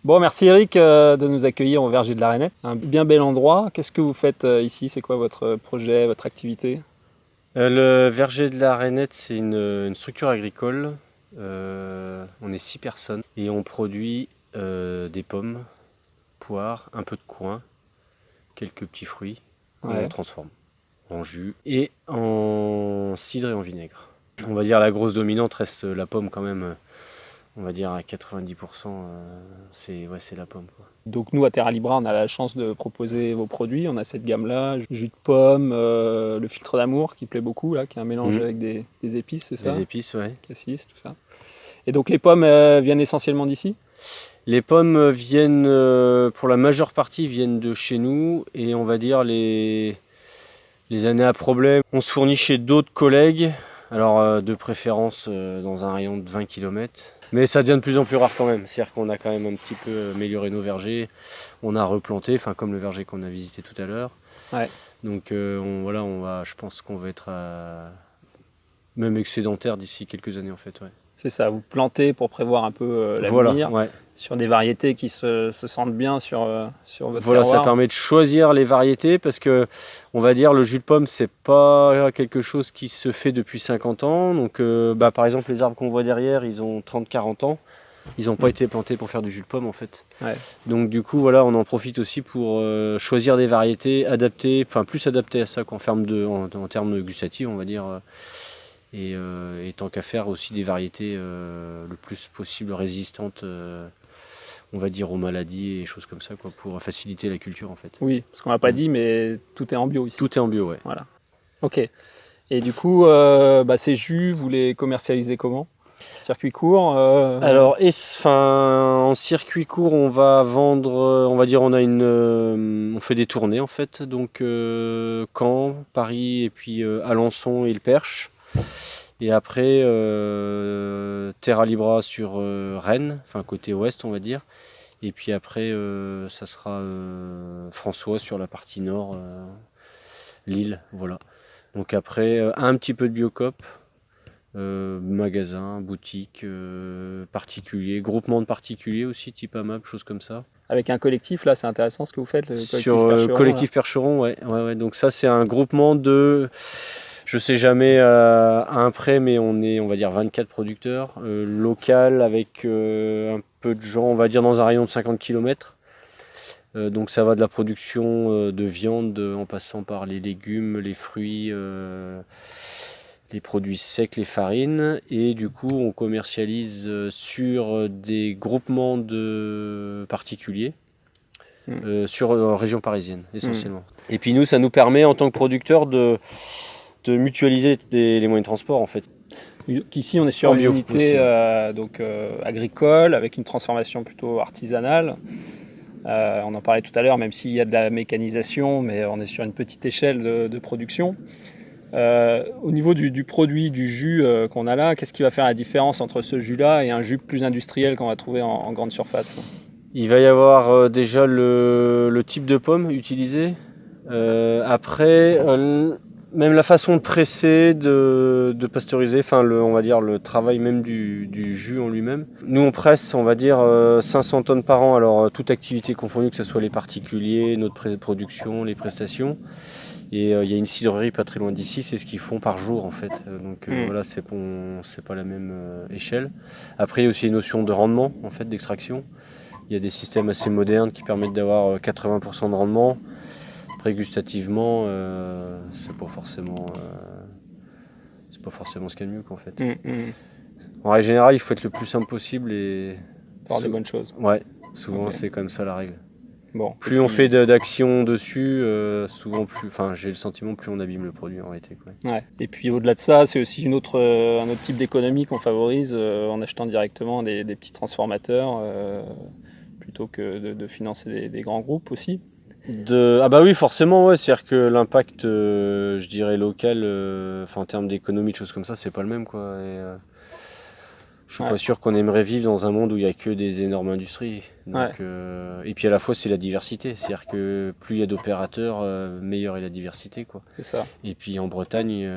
Bon, merci Eric de nous accueillir au Verger de la Rainette. Un bien bel endroit. Qu'est-ce que vous faites ici? C'est quoi votre projet, votre activité? Le verger de la Rainette, c'est une structure agricole. On est 6 personnes et on produit des pommes, poires, un peu de coing, quelques petits fruits qu'on Ouais. transforme en jus et en cidre et en vinaigre. On va dire la grosse dominante reste la pomme quand même. On va dire à 90%, c'est la pomme, quoi. Donc nous, à Terra Libra, on a la chance de proposer vos produits. On a cette gamme-là, jus de pomme, le filtre d'amour qui plaît beaucoup, là, qui est un mélange avec des épices, c'est ça? Des épices, ouais. Cassis, tout ça. Et donc les pommes viennent essentiellement d'ici? Les pommes viennent, pour la majeure partie, viennent de chez nous et on va dire les années à problème, on se fournit chez d'autres collègues, alors de préférence dans un rayon de 20 km. Mais ça devient de plus en plus rare quand même, c'est-à-dire qu'on a quand même un petit peu amélioré nos vergers, on a replanté, enfin comme le verger qu'on a visité tout à l'heure. Ouais. Donc je pense qu'on va être même excédentaire d'ici quelques années en fait. Ouais. C'est ça, vous plantez pour prévoir un peu l'avenir, Voilà, ouais. sur des variétés qui se sentent bien sur votre Voilà, terroir. ça permet de choisir les variétés parce que, on va dire, le jus de pomme, c'est pas quelque chose qui se fait depuis 50 ans. Donc, par exemple, les arbres qu'on voit derrière, ils ont 30-40 ans. Ils n'ont pas été plantés pour faire du jus de pomme, en fait. Ouais. Donc, du coup, voilà, on en profite aussi pour choisir des variétés adaptées, enfin, plus adaptées à ça qu'en en termes gustatifs, on va dire. Et tant qu'à faire aussi des variétés le plus possible résistantes, on va dire aux maladies et choses comme ça, quoi, pour faciliter la culture en fait. Oui, parce qu'on l'a pas dit, mais tout est en bio ici. Tout est en bio, ouais. Voilà. Ok. Et du coup, ces jus, vous les commercialisez comment? Circuit court Alors, en circuit court, on va vendre, on va dire, on fait des tournées en fait, donc Caen, Paris et puis Alençon et le Perche. Et après, Terra Libra sur Rennes, enfin côté ouest, on va dire. Et puis après, ça sera François sur la partie nord, Lille, voilà. Donc après, un petit peu de Biocop, magasin, boutique, particulier, groupement de particuliers aussi, type AMAP, choses comme ça. avec un collectif, là, c'est intéressant ce que vous faites, le collectif Sur Percheron, collectif Percheron, ouais. Donc ça, c'est un groupement de, je sais jamais à un près, mais on va dire 24 producteurs, local avec un peu de gens, on va dire dans un rayon de 50 km. Donc ça va de la production de viande en passant par les légumes, les fruits, les produits secs, les farines. Et du coup, on commercialise sur des groupements de particuliers. Sur région parisienne essentiellement. Et puis nous, ça nous permet en tant que producteurs de mutualiser les moyens de transport en fait. Ici, on est sur une unité agricole avec une transformation plutôt artisanale. On en parlait tout à l'heure, même s'il y a de la mécanisation, mais on est sur une petite échelle de production. Au niveau du produit, du jus qu'on a là, qu'est-ce qui va faire la différence entre ce jus-là et un jus plus industriel qu'on va trouver en grande surface? Il va y avoir déjà le type de pomme utilisé. Après, même la façon de presser, de pasteuriser, on va dire le travail même du jus en lui-même. Nous, on presse, on va dire 500 tonnes par an. Alors, toute activité confondue, que ce soit les particuliers, notre production, les prestations. Et il y a une cidrerie pas très loin d'ici, c'est ce qu'ils font par jour en fait. Donc voilà, c'est pas la même échelle. Après, il y a aussi une notion de rendement en fait, d'extraction. Il y a des systèmes assez modernes qui permettent d'avoir 80% de rendement. Après, gustativement, c'est pas forcément ce qu'il y a de mieux qu'en fait. En règle générale, il faut être le plus simple possible et Pour avoir des bonnes choses. Ouais, souvent c'est comme ça la règle. Bon, plus on fait d'actions dessus, souvent j'ai le sentiment plus on abîme le produit en réalité, quoi. Ouais. Et puis au-delà de ça, c'est aussi un autre type d'économie qu'on favorise en achetant directement des petits transformateurs plutôt que de financer des grands groupes aussi. Ah bah oui, forcément, ouais. C'est-à-dire que l'impact, je dirais local, en termes d'économie, de choses comme ça, c'est pas le même, quoi. Et, Je suis pas sûr qu'on aimerait vivre dans un monde où il n'y a que des énormes industries. Donc, et puis à la fois, c'est la diversité. C'est-à-dire que plus il y a d'opérateurs, meilleure est la diversité, quoi. C'est ça. Et puis en Bretagne,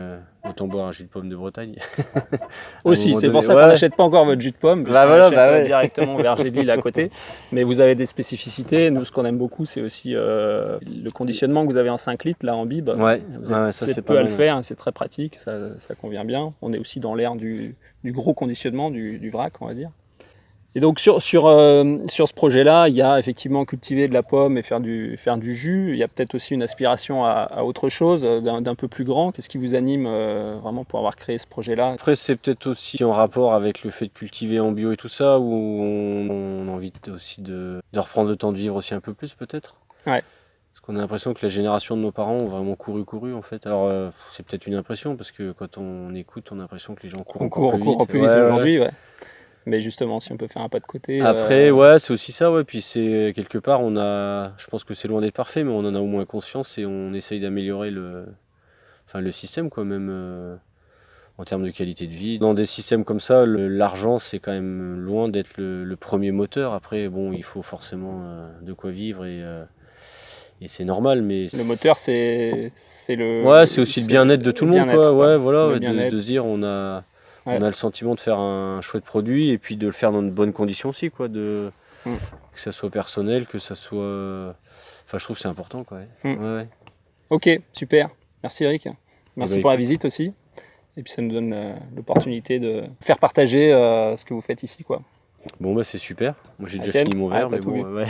autant boire un jus de pomme de Bretagne. Aussi, c'est pour ça qu'on n'achète pas encore votre jus de pomme. Bah voilà, on achète directement au verger de Lille à côté. Mais vous avez des spécificités. Nous, ce qu'on aime beaucoup, c'est aussi le conditionnement que vous avez en 5 litres, là, en bib. Ouais, vous êtes ça c'est peu pas à mal. le faire, hein, c'est très pratique, ça convient bien. On est aussi dans l'ère du gros conditionnement, du vrac, on va dire. Et donc sur ce projet-là, il y a effectivement cultiver de la pomme et faire du jus. Il y a peut-être aussi une aspiration à autre chose, d'un peu plus grand. Qu'est-ce qui vous anime vraiment pour avoir créé ce projet-là? Après, c'est peut-être aussi en rapport avec le fait de cultiver en bio et tout ça, où on a envie aussi de reprendre le temps de vivre aussi un peu plus, peut-être. Ouais. Parce qu'on a l'impression que la génération de nos parents ont vraiment couru en fait. Alors c'est peut-être une impression, parce que quand on écoute, on a l'impression que les gens courent encore plus vite aujourd'hui, ouais. Mais justement, si on peut faire un pas de côté. Après, ouais, c'est aussi ça, ouais. Puis c'est quelque part, je pense que c'est loin d'être parfait, mais on en a au moins conscience et on essaye d'améliorer le système, quoi, même en termes de qualité de vie. Dans des systèmes comme ça, l'argent, c'est quand même loin d'être le premier moteur. Après, bon, il faut forcément de quoi vivre et c'est normal, mais le moteur, c'est le. Ouais, c'est aussi le bien-être de tout le monde, quoi. Ouais, voilà, de se dire on a le sentiment de faire un chouette produit et puis de le faire dans de bonnes conditions aussi, quoi. Que ça soit personnel, que ça soit. Enfin, je trouve que c'est important, quoi. Ouais. Ok, super. Merci Eric. Merci pour la visite aussi. Et puis ça nous donne l'opportunité de faire partager ce que vous faites ici, quoi. Bon, bah c'est super. Moi j'ai déjà fini mon verre, mais bon, ouais.